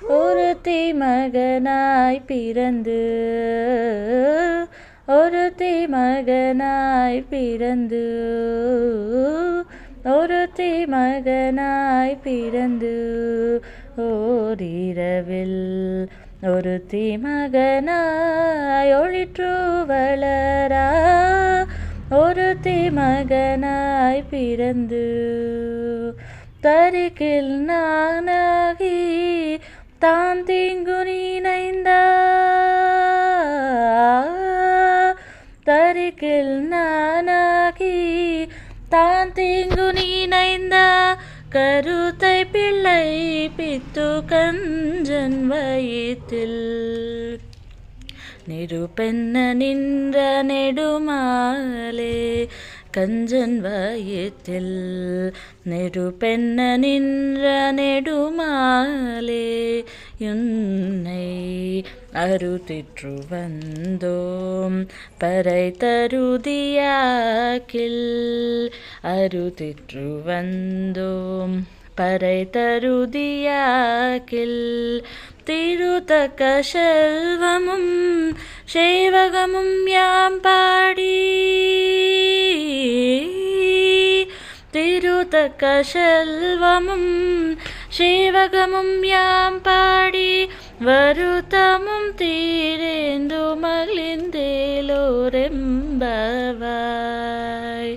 ஒருத்தி மகனாய் பிறந்து ஒருத்தி மகனாய் பிறந்து ஒருத்தி மகனாய் பிறந்து ஓரிரவில் ஒருத்தி மகனாய் ஒளிற்று வளரா ஒருத்தி மகனாய் பிறந்து தரிக்கில் நானாகி தான் தீங்கு நினைந்த தரிக்கில் நானாகி தான் தீங்கு நினைந்த கருத்தை பிள்ளை பித்து கஞ்சன் வயிற்றில் நிருபென்ன நின்ற நெடுமாலே கஞ்சன் வயிற்றில் நெருபென்ன நின்ற நெடுமாலே உன்னை அறுதிற்று வந்தோம் பறை தருதியாக்கில் அறுதிற்று வந்தோம் பறை தருதியாக்கில் திருத்தக்க செல்வமும் சேவகமும் யாம் பாடி திருத்தக்க செல்வமும் சேவகமும் யாம் பாடி வருத்தமும் தீரேந்து மகிழ்ந்தேலோரெம்பவாய்.